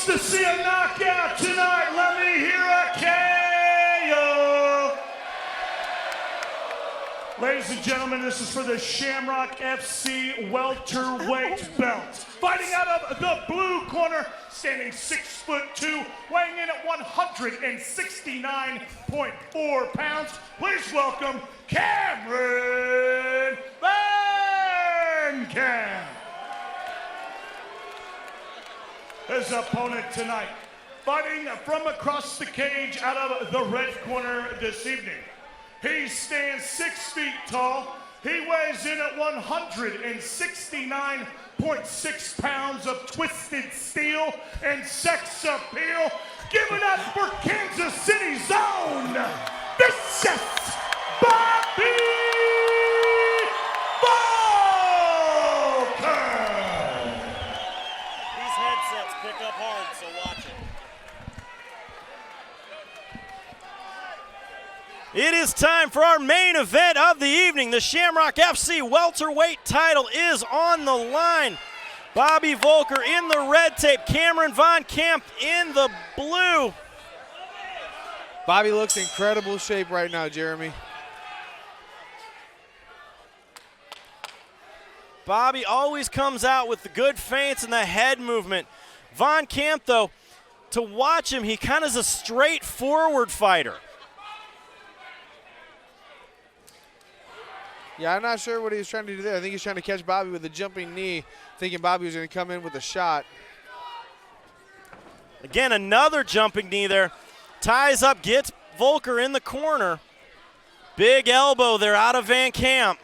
wants to see a knockout tonight? Let me hear a KO. Ladies and gentlemen, this is for the Shamrock FC welterweight belt. Fighting out of the blue corner, standing 6'2", weighing in at 169.4 pounds. Please welcome Cameron VanCamp. His opponent tonight, fighting from across the cage out of the red corner this evening. He stands 6 feet tall. He weighs in at 169.6 pounds of twisted steel and sex appeal. Give it up for Kansas City's own vicious Bobby Voelker. These headsets pick up hard, so watch it. It is time for our main event of the evening. The Shamrock FC welterweight title is on the line. Bobby Voelker in the red tape, Cameron VanCamp in the blue. Bobby looks in incredible shape right now, Jeremy. Bobby always comes out with the good feints and the head movement. VanCamp, though, to watch him, he kind of is a straightforward fighter. Yeah, I'm not sure what he was trying to do there. I think he's trying to catch Bobby with a jumping knee, thinking Bobby was going to come in with a shot. Again, another jumping knee there. Ties up, gets Voelker in the corner. Big elbow there out of VanCamp.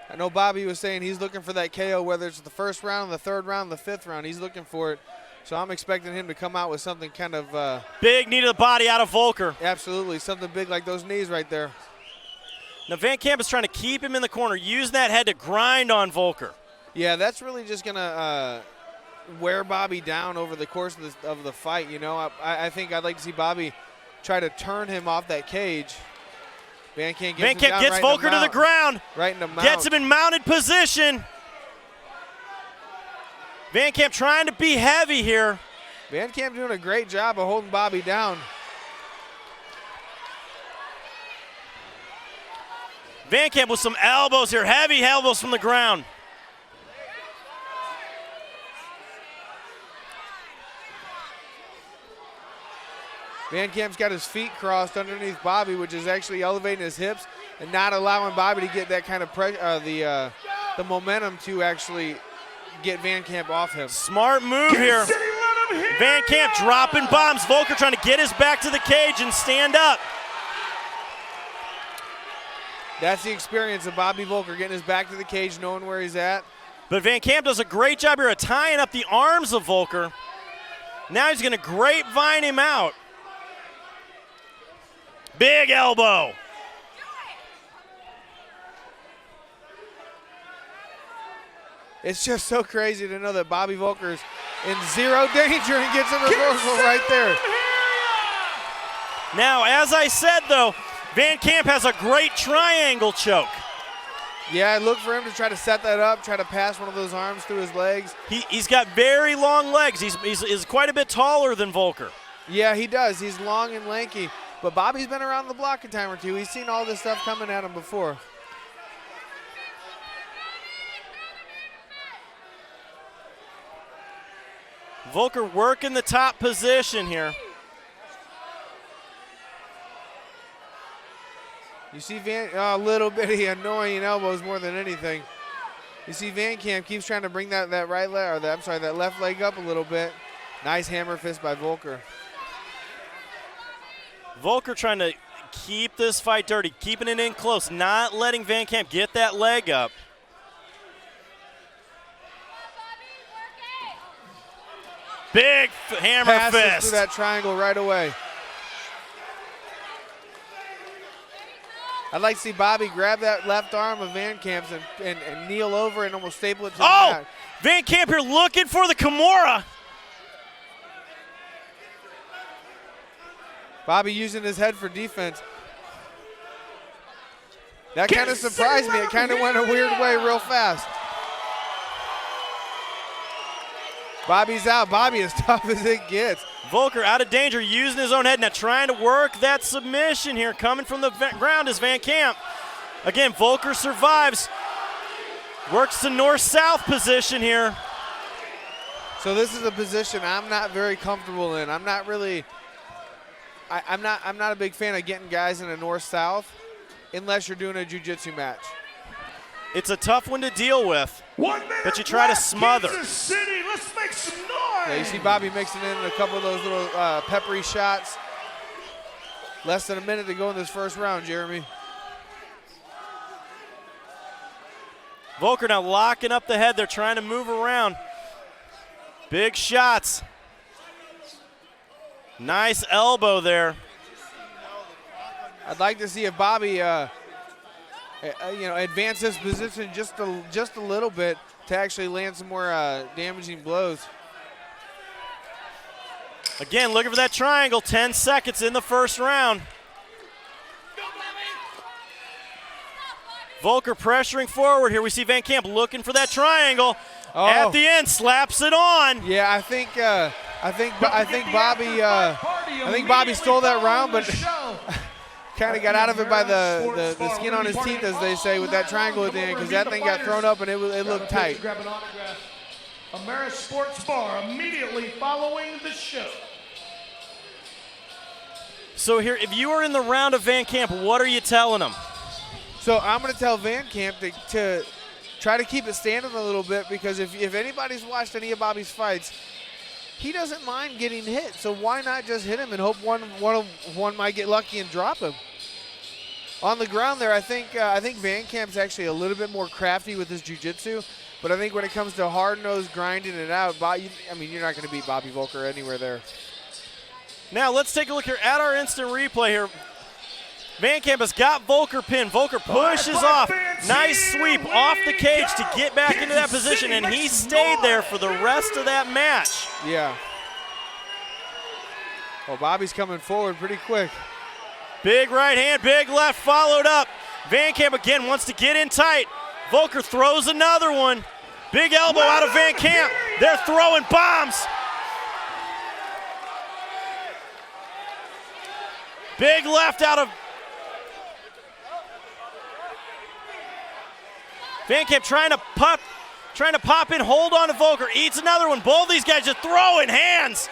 I know Bobby was saying he's looking for that KO, whether it's the first round, the third round, the fifth round. He's looking for it. So I'm expecting him to come out with something kind of big knee to the body out of Voelker. Absolutely, something big like those knees right there. Now VanCamp is trying to keep him in the corner, use that head to grind on Voelker. Yeah, that's really just going to wear Bobby down over the course of the fight. You know, I think I'd like to see Bobby try to turn him off that cage. VanCamp gets Voelker to the ground. Right in the mount. Gets him in mounted position. VanCamp trying to be heavy here. VanCamp doing a great job of holding Bobby down. VanCamp with some elbows here, heavy elbows from the ground. VanCamp's got his feet crossed underneath Bobby, which is actually elevating his hips and not allowing Bobby to get that kind of pressure, the momentum to actually get VanCamp off him. Smart move here. VanCamp dropping bombs. Voelker trying to get his back to the cage and stand up. That's the experience of Bobby Voelker, getting his back to the cage, knowing where he's at. But VanCamp does a great job here of tying up the arms of Voelker. Now he's going to grapevine him out. Big elbow. It's just so crazy to know that Bobby Voelker's in zero danger and gets a reversal right there. Now, as I said, though, VanCamp has a great triangle choke. Yeah, I look for him to try to set that up, try to pass one of those arms through his legs. He's got very long legs. He's quite a bit taller than Voelker. Yeah, he does. He's long and lanky. But Bobby's been around the block a time or two. He's seen all this stuff coming at him before. Voelker working the top position here. You see a little bitty annoying elbows more than anything. You see VanCamp keeps trying to bring that right leg, or that left leg up a little bit. Nice hammer fist by Voelker. Voelker trying to keep this fight dirty, keeping it in close, not letting VanCamp get that leg up. Big hammer Passes fist. through that triangle right away. I'd like to see Bobby grab that left arm of VanCamp's and kneel over and almost staple it to the mat. VanCamp here looking for the Kimura. Bobby using his head for defense. That kind of surprised me. It kind of went a weird way real fast. Bobby's out. Bobby as tough as it gets. Voelker out of danger, using his own head, now trying to work that submission here. Coming from the ground is VanCamp. Again, Voelker survives. Works to north-south position here. So this is a position I'm not very comfortable in. I'm not really, I'm not a big fan of getting guys in a north-south unless you're doing a jiu-jitsu match. It's a tough one to deal with, 1 minute but you try to left, smother. Kansas City, let's make some noise. Yeah, you see Bobby mixing in a couple of those little peppery shots. Less than a minute to go in this first round, Jeremy. Voelker now locking up the head. They're trying to move around. Big shots. Nice elbow there. I'd like to see if Bobby, advance his position just a little bit to actually land some more damaging blows. Again, looking for that triangle. 10 seconds in the first round. Voelker pressuring forward here. We see VanCamp looking for that triangle. Oh. At the end, slaps it on. Yeah, I think Bobby stole that round, but kind of got out of it by the skin on his teeth, as they say, with that triangle at the end, because that thing got thrown up and it looked tight. Ameris Sports Bar immediately following the show. So here, if you are in the round of VanCamp, what are you telling him? So I'm going to tell VanCamp to try to keep it standing a little bit, because if anybody's watched any of Bobby's fights, he doesn't mind getting hit. So why not just hit him and hope one might get lucky and drop him? On the ground there, I think VanCamp's actually a little bit more crafty with his jiu-jitsu, but I think when it comes to hard-nosed grinding it out, you're not going to beat Bobby Voelker anywhere there. Now let's take a look here at our instant replay here. VanCamp has got Voelker pinned. Voelker pushes off. Nice sweep off the cage to get back into that position, and he stayed there for the rest of that match. Yeah. Well, Bobby's coming forward pretty quick. Big right hand, big left, followed up. VanCamp again wants to get in tight. Voelker throws another one. Big elbow out of VanCamp. They're throwing bombs. Big left out of VanCamp trying to pop in, hold on to Voelker, eats another one. Both these guys just throwing hands.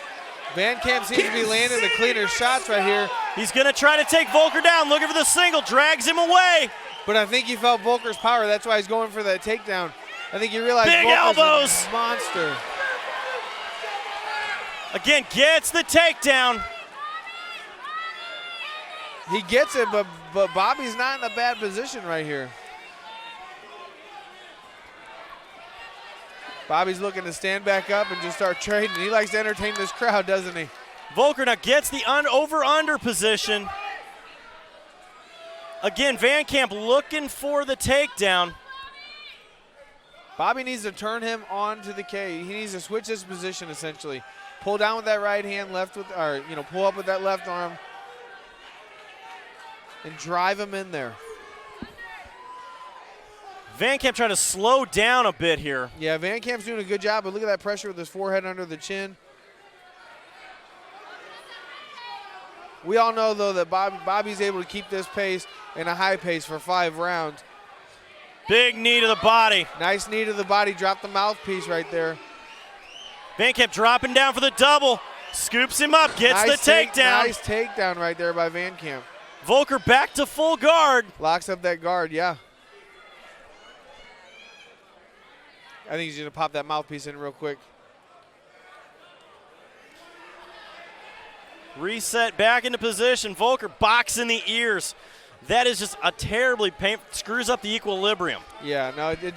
VanCamp seems to be landing the cleaner shots right here. He's gonna try to take Voelker down, looking for the single, drags him away. But I think he felt Voelker's power. That's why he's going for that takedown. I think he realized Big Voelker's elbows. a monster. Again, gets the takedown. He gets it, but Bobby's not in a bad position right here. Bobby's looking to stand back up and just start trading. He likes to entertain this crowd, doesn't he? Voelker now gets the over-under position. Again, VanCamp looking for the takedown. Bobby needs to turn him onto the cage. He needs to switch his position, essentially. Pull down with that right hand, pull up with that left arm, and drive him in there. VanCamp trying to slow down a bit here. Yeah, VanCamp's doing a good job, but look at that pressure with his forehead under the chin. We all know, though, that Bobby's able to keep this pace in a high pace for 5 rounds. Big knee to the body. Nice knee to the body. Drop the mouthpiece right there. VanCamp dropping down for the double. Scoops him up, gets the takedown. Nice takedown right there by VanCamp. Voelker back to full guard. Locks up that guard, yeah. I think he's going to pop that mouthpiece in real quick. Reset back into position. Voelker boxing the ears. That is just a terribly painful, screws up the equilibrium. Yeah, no, they're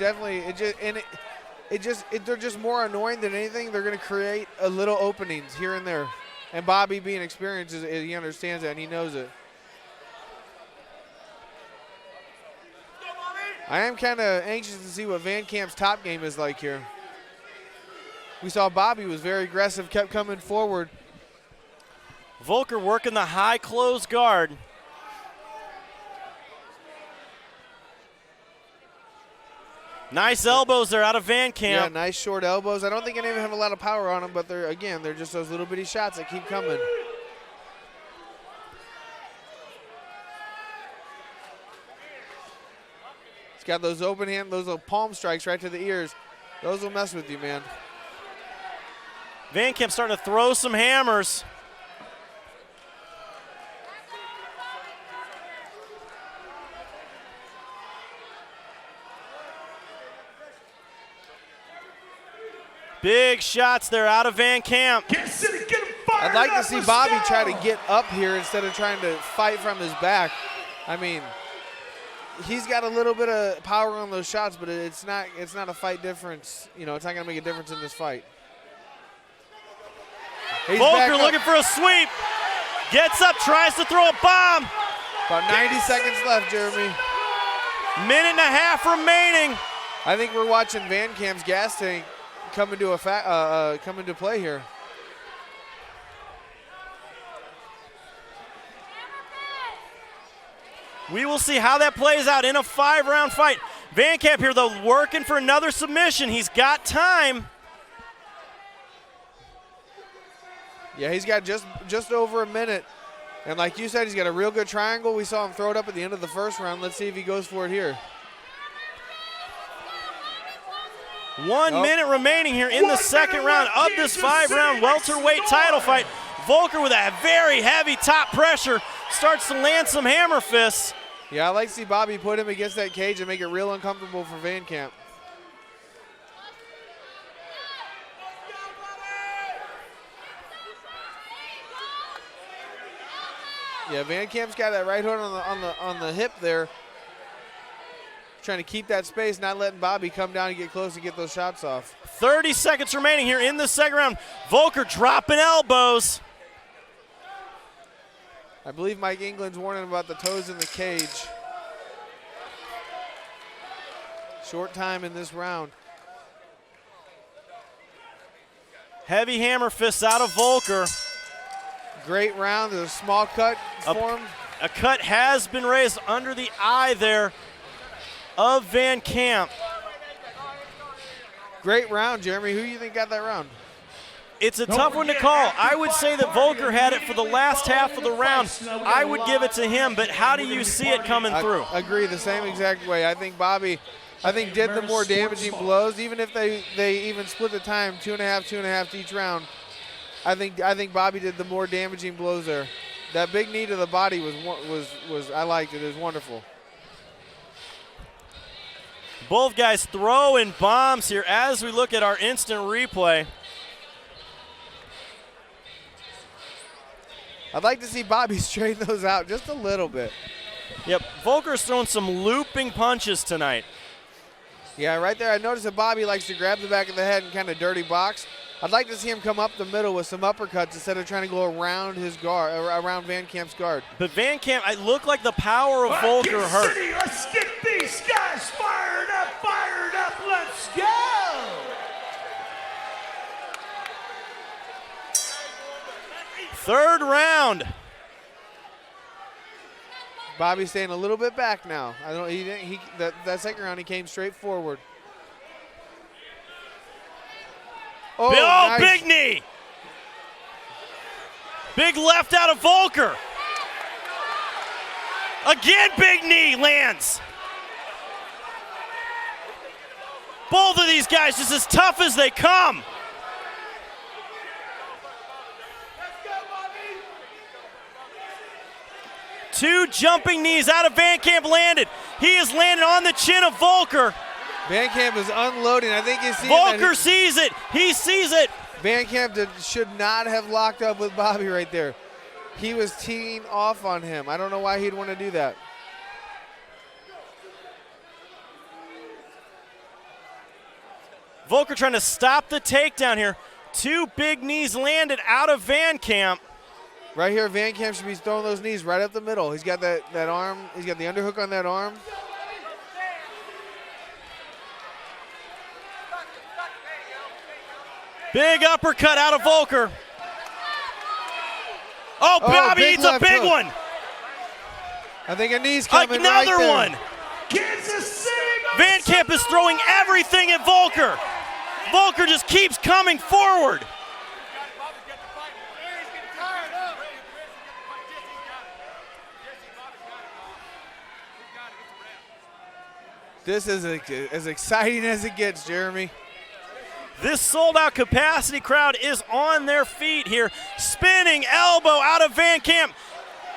just more annoying than anything. They're going to create a little openings here and there. And Bobby, being experienced, he understands that and he knows it. I am kind of anxious to see what VanCamp's top game is like here. We saw Bobby was very aggressive, kept coming forward. Voelker working the high close guard. Nice elbows there out of VanCamp. Yeah, nice short elbows. I don't think any of them have a lot of power on them, but they're just those little bitty shots that keep coming. He's got those open hand, those little palm strikes right to the ears. Those will mess with you, man. VanCamp starting to throw some hammers. Big shots there out of VanCamp. I'd like to see Bobby try to get up here instead of trying to fight from his back. I mean, he's got a little bit of power on those shots, but it's not a fight difference. You know, it's not going to make a difference in this fight. Voelker looking for a sweep. Gets up, tries to throw a bomb. About 90 seconds left, Jeremy. Minute and a half remaining. I think we're watching VanCamp's gas tank come into play here. We will see how that plays out in a 5-round fight. VanCamp here, though, working for another submission. He's got time. Yeah, he's got just over a minute. And like you said, he's got a real good triangle. We saw him throw it up at the end of the first round. Let's see if he goes for it here. 1 minute remaining here in the second round of this 5-round welterweight title fight. Voelker with a very heavy top pressure starts to land some hammer fists. Yeah, I like to see Bobby put him against that cage and make it real uncomfortable for VanCamp. Yeah, VanCamp's got that right hook on the hip there. Trying to keep that space, not letting Bobby come down and get close and get those shots off. 30 seconds remaining here in the second round. Voelker dropping elbows. I believe Mike England's warning about the toes in the cage. Short time in this round. Heavy hammer fists out of Voelker. Great round. There's a small cut formed. A cut has been raised under the eye there of VanCamp. Great round, Jeremy. Who do you think got that round? It's a tough one to call. I would say that Voelker had it for the last half of the round. I would give it to him, but how do you see it coming through? I agree the same exact way. I think Bobby, did the more damaging blows. Even if they even split the time, 2.5 to each round. I think Bobby did the more damaging blows there. That big knee to the body was I liked it. It was wonderful. Both guys throwing bombs here as we look at our instant replay. I'd like to see Bobby straighten those out just a little bit. Yep, Voelker's throwing some looping punches tonight. Yeah, right there I noticed that Bobby likes to grab the back of the head and kind of dirty box. I'd like to see him come up the middle with some uppercuts instead of trying to go around his guard, around VanCamp's guard. But VanCamp, it looked like the power of Voelker hurt. City, let's get these guys fired up, let's go! Third round. Bobby's staying a little bit back now. I don't. That second round he came straight forward. Oh, nice. Big knee. Big left out of Voelker. Again, big knee lands. Both of these guys just as tough as they come. Two jumping knees out of VanCamp landed. He is landing on the chin of Voelker. VanCamp is unloading. I think he's seeing Voelker sees it. He sees it. VanCamp should not have locked up with Bobby right there. He was teeing off on him. I don't know why he'd want to do that. Voelker trying to stop the takedown here. Two big knees landed out of VanCamp. Right here, VanCamp should be throwing those knees right up the middle. He's got that arm. He's got the underhook on that arm. Big uppercut out of Voelker. Oh, Bobby eats a big one. I think a knee's coming. Another right there. one. Kansas City, VanCamp is throwing everything at Voelker. Voelker just keeps coming forward. This is as exciting as it gets, Jeremy. This sold-out capacity crowd is on their feet here. Spinning elbow out of VanCamp,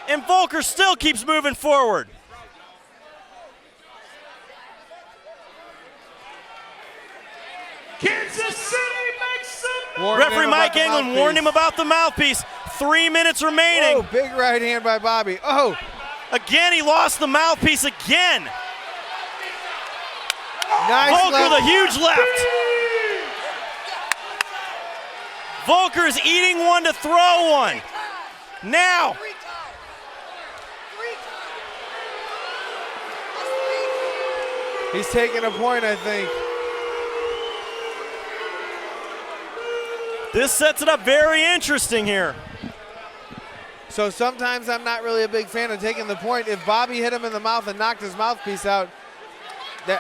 and Voelker still keeps moving forward. Kansas City makes some Referee Mike England warned him about the mouthpiece. 3 minutes remaining. Oh, big right hand by Bobby. Oh. Again, he lost the mouthpiece again. Nice Voelker left. with a huge left. Voelker is eating one to throw one. Now. He's taking a point, I think. This sets it up very interesting here. So sometimes I'm not really a big fan of taking the point. If Bobby hit him in the mouth and knocked his mouthpiece out, Get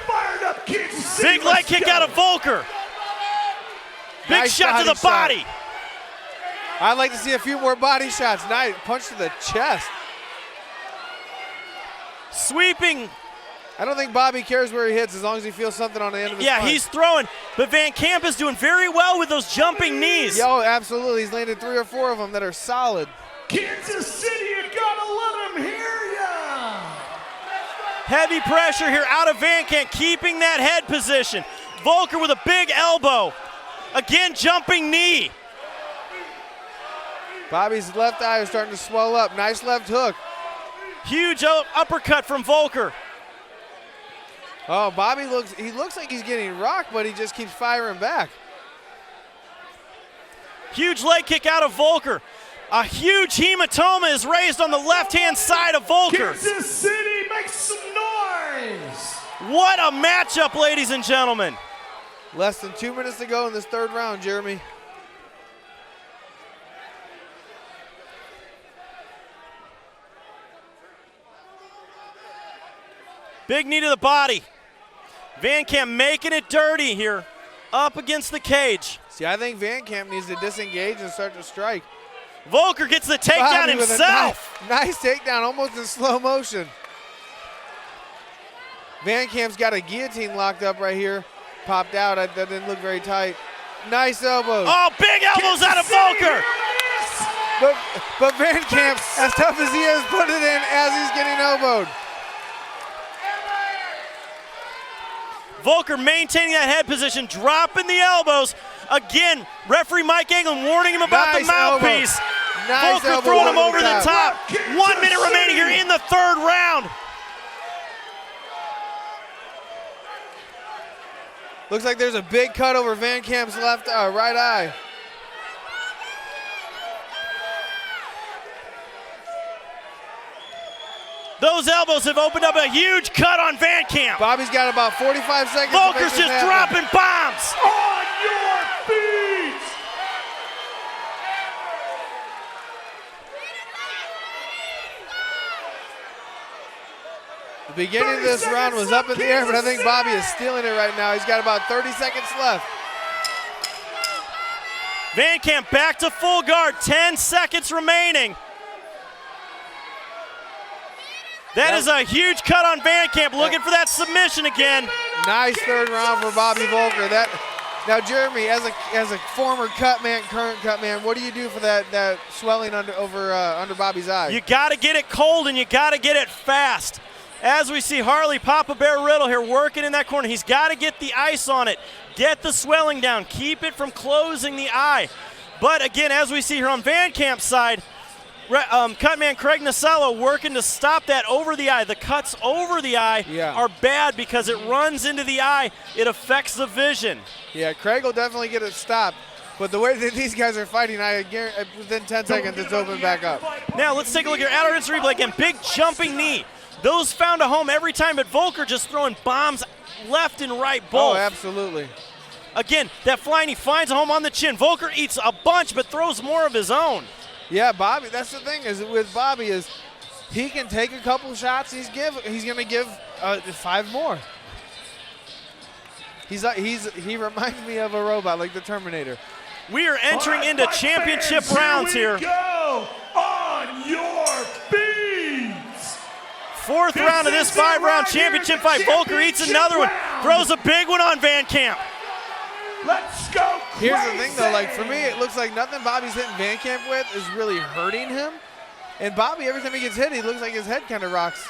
fired up, Kansas City. Big leg kick out of Voelker. Big Nice shot to the body. I'd like to see a few more body shots. Nice punch to the chest. Sweeping. I don't think Bobby cares where he hits as long as he feels something on the end of his punch. He's throwing, but VanCamp is doing very well with those jumping knees. Yo, absolutely. He's landed 3 or 4 of them that are solid. Kansas City, you gotta let him hear ya. Heavy pressure here out of VanCamp, keeping that head position. Voelker with a big elbow. Again, jumping knee. Bobby's left eye is starting to swell up. Nice left hook. Huge uppercut from Voelker. Oh, Bobby looks like he's getting rocked, but he just keeps firing back. Huge leg kick out of Voelker. A huge hematoma is raised on the left-hand side of Voelker. Kansas City makes some noise. What a matchup, ladies and gentlemen. Less than 2 minutes to go in this 3rd round, Jeremy. Big knee to the body. VanCamp making it dirty here up against the cage. See, I think VanCamp needs to disengage and start to strike. Voelker gets the takedown Bobby with a himself. nice takedown, almost in slow motion. VanCamp's got a guillotine locked up right here. Popped out, that didn't look very tight. Nice elbows. Oh, big elbows out of Voelker. But VanCamp, as tough as he is, put it in as he's getting elbowed. Voelker maintaining that head position, dropping the elbows. Again, referee Mike England warning him about the mouthpiece. Nice Voelker elbow throwing him over over the top. 1 minute remaining here in the 3rd round. Looks like there's a big cut over VanCamp's right eye. Those elbows have opened up a huge cut on VanCamp. Bobby's got about 45 seconds. Voelker's just dropping bombs. On your feet. The beginning of this round was up in the air, but I think Bobby is stealing it right now. He's got about 30 seconds left. VanCamp back to full guard, 10 seconds remaining. That is a huge cut on VanCamp, looking for that submission again. Nice 3rd round for Bobby Voelker. Now, Jeremy, as a former cut man, current cut man, what do you do for that swelling under Bobby's eye? You got to get it cold and you got to get it fast. As we see Harley Papa Bear Riddle here working in that corner, he's got to get the ice on it, get the swelling down, keep it from closing the eye. But again, as we see here on VanCamp's side, Cutman Craig Nasello working to stop that over the eye. The cuts over the eye are bad because it runs into the eye. It affects the vision. Yeah, Craig will definitely get it stopped. But the way that these guys are fighting, I guarantee within 10 seconds it's open back up. Now let's take a look here at our instant replay again. Big jumping knee. Those found a home every time, but Voelker just throwing bombs left and right both. Oh, absolutely. Again, that flying knee finds a home on the chin. Voelker eats a bunch but throws more of his own. Yeah, Bobby, that's the thing is with Bobby is he can take a couple shots, he's going to give 5 more. He reminds me of a robot, like the Terminator. We are entering into championship fans, rounds here. here. Go on your feet. Fourth round of this 5-round championship fight. Voelker eats another one, throws a big one on VanCamp. Let's go crazy. Here's the thing though, like for me, it looks like nothing Bobby's hitting VanCamp with is really hurting him. And Bobby, every time he gets hit, he looks like his head kind of rocks.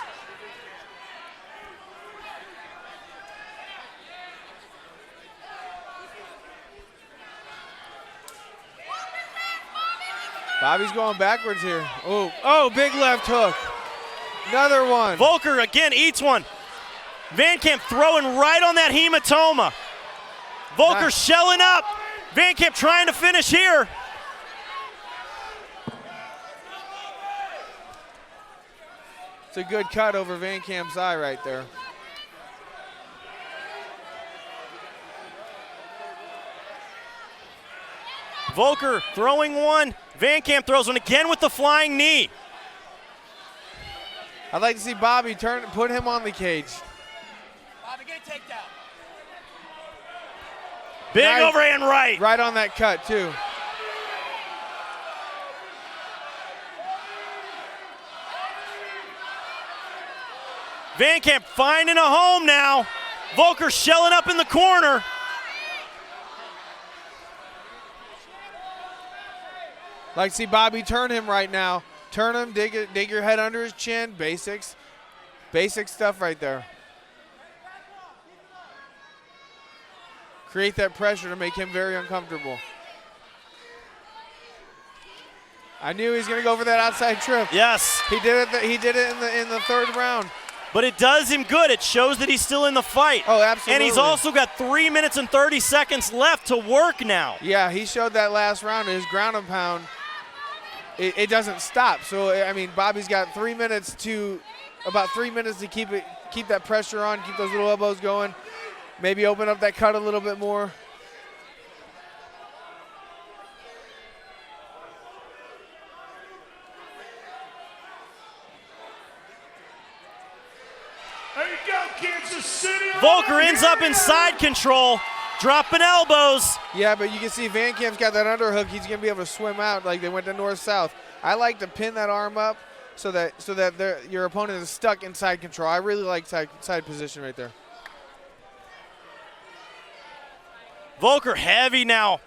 Bobby's going backwards here. Oh, big left hook. Another one. Voelker again eats one. VanCamp throwing right on that hematoma. Voelker Nice. shelling up. VanCamp trying to finish here. It's a good cut over VanCamp's eye right there. Voelker throwing one. VanCamp throws one again with the flying knee. I'd like to see Bobby put him on the cage. Bobby, get a takedown. Big Nice. overhand right. Right on that cut too. VanCamp finding a home now. Voelker shelling up in the corner. Like to see Bobby turn him right now. Turn him, dig your head under his chin. Basics. Basic stuff right there. Create that pressure to make him very uncomfortable. I knew he was going to go for that outside trip. Yes. He did it. He did it in the third round. But it does him good. It shows that he's still in the fight. Oh, absolutely. And he's also got 3 minutes and 30 seconds left to work now. Yeah, he showed that last round. His ground and pound, it doesn't stop. So I mean, Bobby's got about 3 minutes to keep that pressure on, keep those little elbows going, maybe open up that cut a little bit more. There you go, Kansas City. Voelker ends up in side control, dropping elbows. Yeah, but you can see VanCamp's got that underhook. He's going to be able to swim out like they went to north-south. I like to pin that arm up so that your opponent is stuck in side control. I really like side position right there. Voelker heavy now.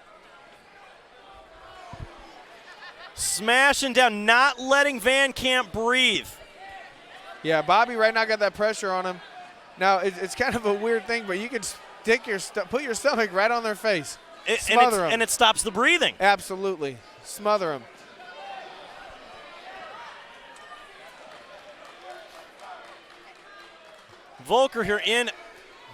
Smashing down, not letting VanCamp breathe. Yeah, Bobby right now got that pressure on him. Now, it's kind of a weird thing, but you can put your stomach right on their face. Smother them. And it stops the breathing. Absolutely. Smother them. Voelker here in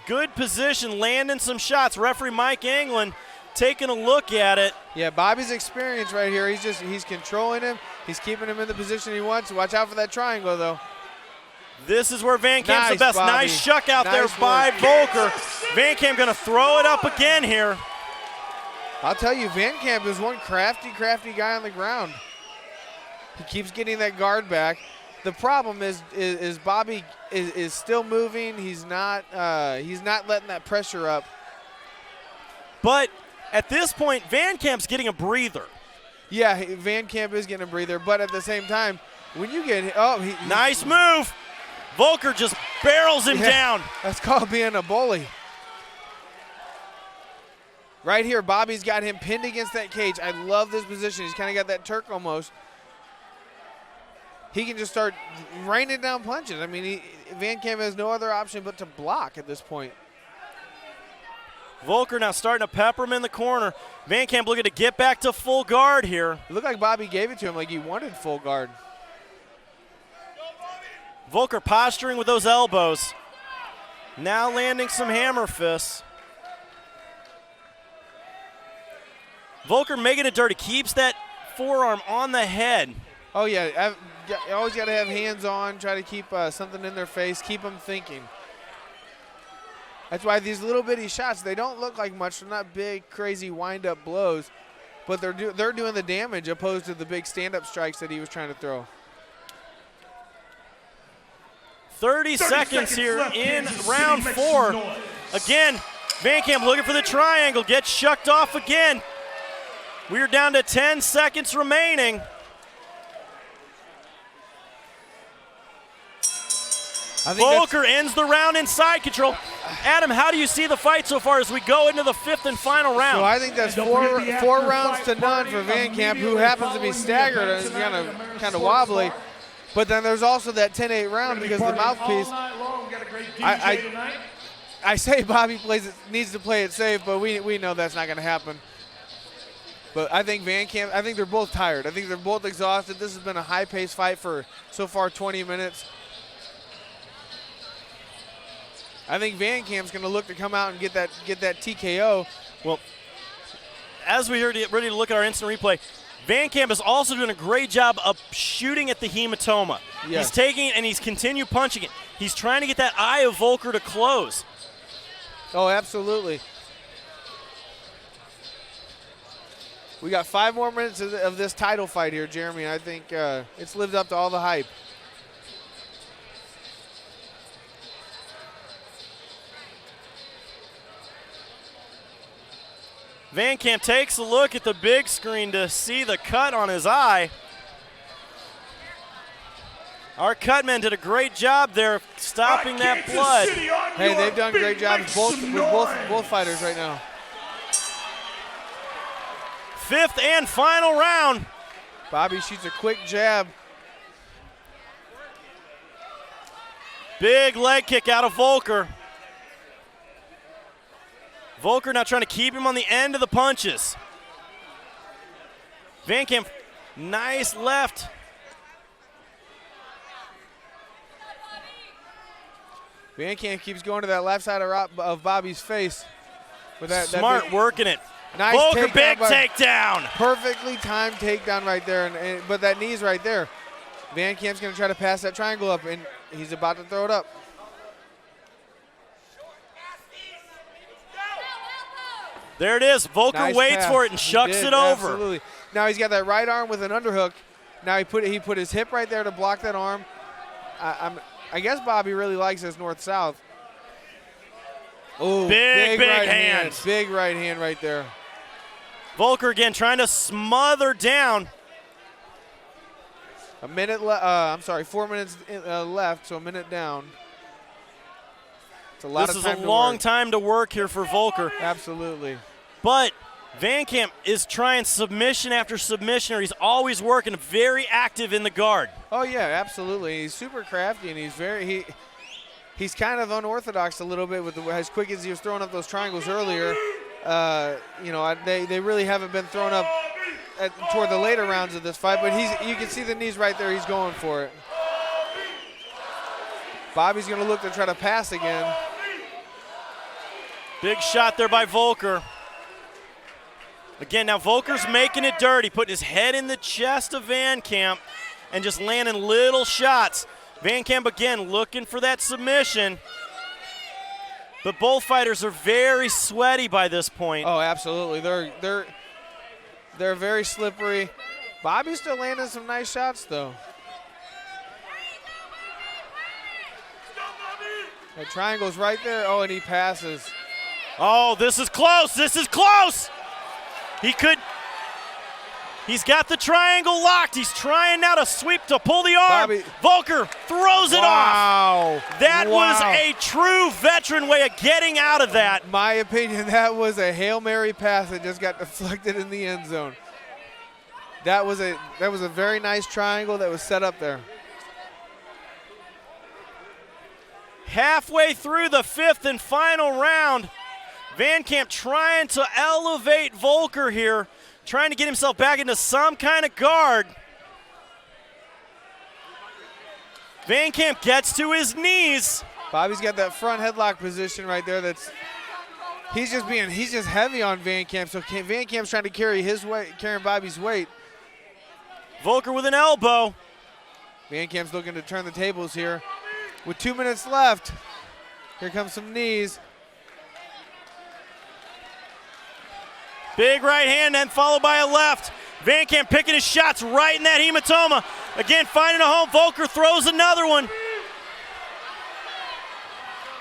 good position, landing some shots. Referee Mike Anglin taking a look at it. Yeah, Bobby's experience right here. He's controlling him. He's keeping him in the position he wants. Watch out for that triangle, though. This is where VanCamp's Nice, the best. Bobby. Nice shuck out Nice there work. by Voelker. VanCamp going to throw it up again here. I'll tell you, VanCamp is one crafty guy on the ground. He keeps getting that guard back. The problem is Bobby is still moving. He's not letting that pressure up. But at this point, VanCamp's getting a breather. Yeah, VanCamp is getting a breather, but at the same time, when you get Nice move. Voelker just barrels him down. That's called being a bully. Right here, Bobby's got him pinned against that cage. I love this position. He's kind of got that Turk almost. He can just start raining down punches. I mean, VanCamp has no other option but to block at this point. Voelker now starting to pepper him in the corner. VanCamp looking to get back to full guard here. It looked like Bobby gave it to him like he wanted full guard. Voelker posturing with those elbows. Now landing some hammer fists. Voelker making it dirty. Keeps that forearm on the head. Oh, yeah. You always got to have hands on, try to keep something in their face, keep them thinking. That's why these little bitty shots, they don't look like much. They're not big, crazy wind-up blows, but they're doing the damage opposed to the big stand-up strikes that he was trying to throw. 30 seconds here in round 4. Again, VanCamp looking for the triangle, gets shucked off again. We're down to 10 seconds remaining. Voelker ends the round in side control. Adam, how do you see the fight so far as we go into the 5th and final round? So I think that's four rounds to none for VanCamp, who happens to be staggered and kind of wobbly. But then there's also that 10-8 round because of the mouthpiece. I say Bobby needs to play it safe, but we know that's not going to happen. But I think VanCamp, I think they're both tired. I think they're both exhausted. This has been a high-paced fight for so far 20 minutes. I think VanCamp's going to look to come out and get that TKO. Well, as we ready to look at our instant replay, VanCamp is also doing a great job of shooting at the hematoma. Yes. He's taking it and he's continue punching it. He's trying to get that eye of Voelker to close. Oh, absolutely. We got 5 more minutes of this title fight here, Jeremy. I think it's lived up to all the hype. VanCamp takes a look at the big screen to see the cut on his eye. Our cutmen did a great job there stopping that blood. Hey, they've done a great job with both fighters right now. 5th and final round. Bobby shoots a quick jab. Big leg kick out of Voelker. Voelker now trying to keep him on the end of the punches. VanCamp, nice left. VanCamp keeps going to that left side of Bobby's face. With Smart working it. Nice Voelker, big takedown. Perfectly timed takedown right there, but that knee's right there. VanCamp's going to try to pass that triangle up, and he's about to throw it up. There it is. Voelker nice waits pass. For it and shucks it over. Absolutely. Now he's got that right arm with an underhook. Now he put his hip right there to block that arm. I guess Bobby really likes this north-south. Oh, big right hand. Big right hand right there. Voelker again trying to smother down. 4 minutes left, so a minute down. It's a lot this of is time a long time to work here for Voelker. Absolutely. But VanCamp is trying submission after submission, or he's always working, very active in the guard. Oh yeah, absolutely. He's super crafty, and he's kind of unorthodox a little bit with as quick as he was throwing up those triangles earlier. They really haven't been thrown up toward the later rounds of this fight, but you can see the knees right there. He's going for it. Bobby's going to look to try to pass again. Big shot there by Voelker. Again, now Voelker's making it dirty, putting his head in the chest of VanCamp and just landing little shots. VanCamp again looking for that submission. But both fighters are very sweaty by this point. Oh, absolutely. They're very slippery. Bobby's still landing some nice shots, though. That triangle's right there. Oh, and he passes. Oh, this is close. This is close. He's got the triangle locked. He's trying now to sweep to pull the arm. Voelker throws it off. That was a true veteran way of getting out of that. In my opinion, that was a Hail Mary pass that just got deflected in the end zone. That was a very nice triangle that was set up there. Halfway through the 5th and final round, VanCamp trying to elevate Voelker here, trying to get himself back into some kind of guard. VanCamp gets to his knees. Bobby's got that front headlock position right there. He's just heavy on VanCamp. So VanCamp's trying to carrying Bobby's weight. Voelker with an elbow. VanCamp's looking to turn the tables here. With 2 minutes left, here comes some knees. Big right hand then followed by a left. VanCamp picking his shots right in that hematoma. Again, finding a home. Voelker throws another one.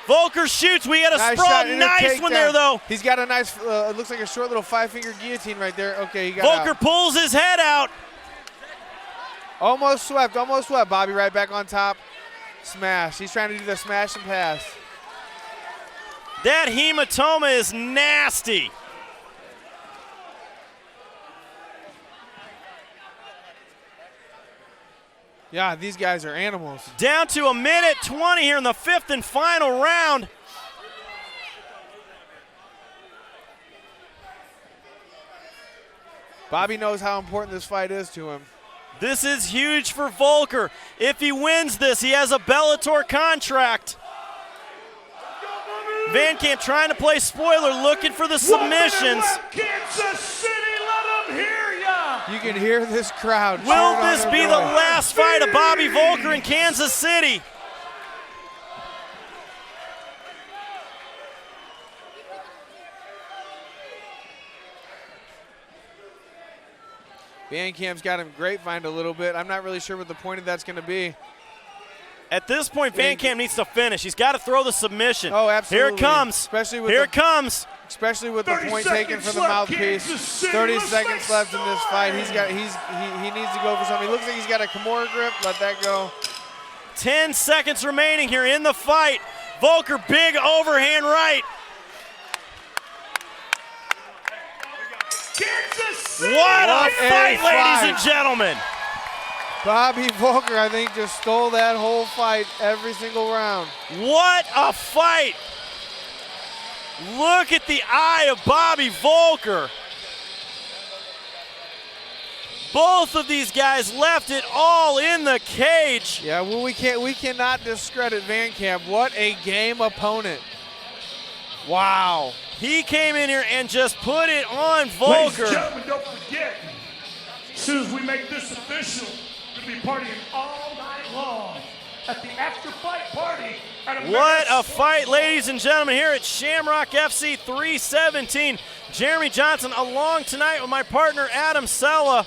Voelker shoots. We got a Nice sprawl. shot and a Nice one takedown. there, though. He's got a nice, it looks like a short little 5-finger guillotine right there. Okay, he got out. Voelker pulls his head out. Almost swept, almost swept. Bobby right back on top. Smash. He's trying to do the smash and pass. That hematoma is nasty. Yeah, these guys are animals. Down to 1:20 here in the 5th and final round. Bobby knows how important this fight is to him. This is huge for Voelker. If he wins this, he has a Bellator contract. VanCamp trying to play spoiler, looking for the submissions. Kansas City, let them hear ya. You can hear this crowd. Will cheering on this their be the boy. last fight of Bobby Voelker in Kansas City? VanCamp's got him grapevined a little bit. I'm not really sure what the point of that's going to be. At this point, VanCamp needs to finish. He's got to throw the submission. Oh, absolutely. Here it comes. Especially with Here the, it comes. Especially with the 30 point taken from the seconds left, mouthpiece. Kansas City, 30 let's seconds make left in this fight. noise. He needs to go for something. He looks like he's got a Kimura grip. Let that go. 10 seconds remaining here in the fight. Voelker, big overhand right. Kansas City. What a What a fight, ladies fight. and gentlemen. Bobby Voelker, I think, just stole that whole fight every single round. What a fight. Look at the eye of Bobby Voelker. Both of these guys left it all in the cage. Yeah, well, we cannot discredit VanCamp. What a game opponent. Wow. He came in here and just put it on Ladies and Voelker. gentlemen, don't forget, as soon as we make this official, we'll be partying all night long at the after-fight party at What a fight, ladies and gentlemen, here at Shamrock FC 317. Jeremy Johnson along tonight with my partner Adam Sella.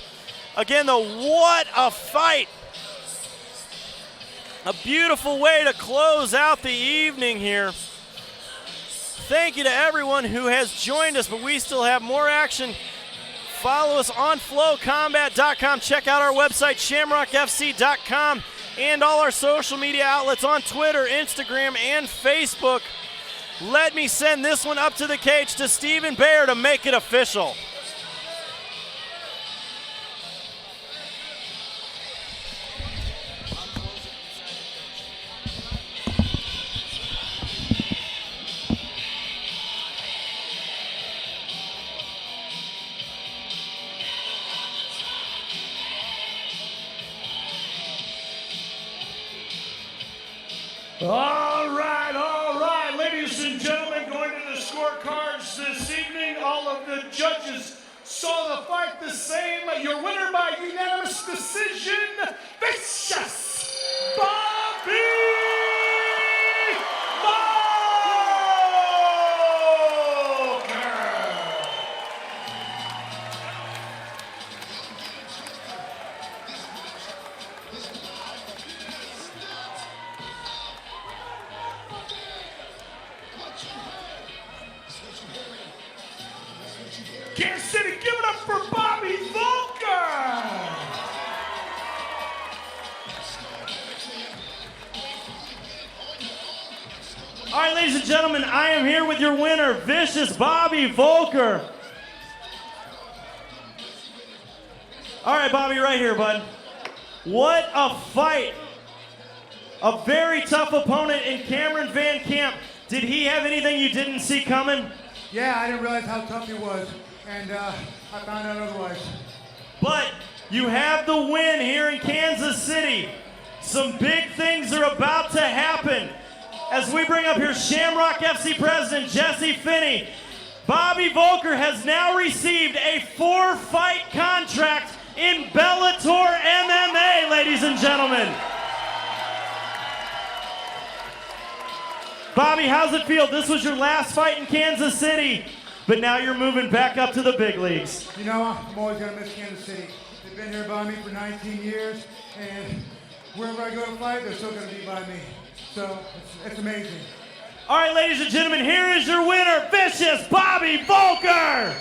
Again, though, what a fight. A beautiful way to close out the evening here. Thank you to everyone who has joined us, but we still have more action. Follow us on flowcombat.com. Check out our website, shamrockfc.com, and all our social media outlets on Twitter, Instagram, and Facebook. Let me send this one up to the cage to Stephen Bayer to make it official. All right, ladies and gentlemen, going to the scorecards this evening, all of the judges saw the fight the same. Your winner by unanimous decision, vicious Bobby Voelker. Kansas City, give it up for Bobby Voelker! All right, ladies and gentlemen, I am here with your winner, Vicious Bobby Voelker. All right, Bobby, right here, bud. What a fight. A very tough opponent in Cameron VanCamp. Did he have anything you didn't see coming? Yeah, I didn't realize how tough he was, and I found out otherwise. But you have the win here in Kansas City. Some big things are about to happen. As we bring up here Shamrock FC President Jesse Finney, Bobby Voelker has now received a 4-fight contract in Bellator MMA, ladies and gentlemen. Bobby, how's it feel? This was your last fight in Kansas City, but now you're moving back up to the big leagues. You know, I'm always going to miss Kansas City. They've been here by me for 19 years, and wherever I go to fight, they're still going to be by me. So, it's amazing. All right, ladies and gentlemen, here is your winner, Vicious Bobby Voelker.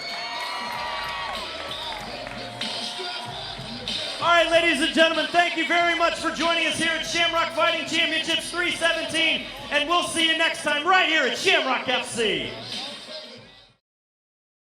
All right, ladies and gentlemen, thank you very much for joining us here at Shamrock Fighting Championships 317, and we'll see you next time right here at Shamrock FC.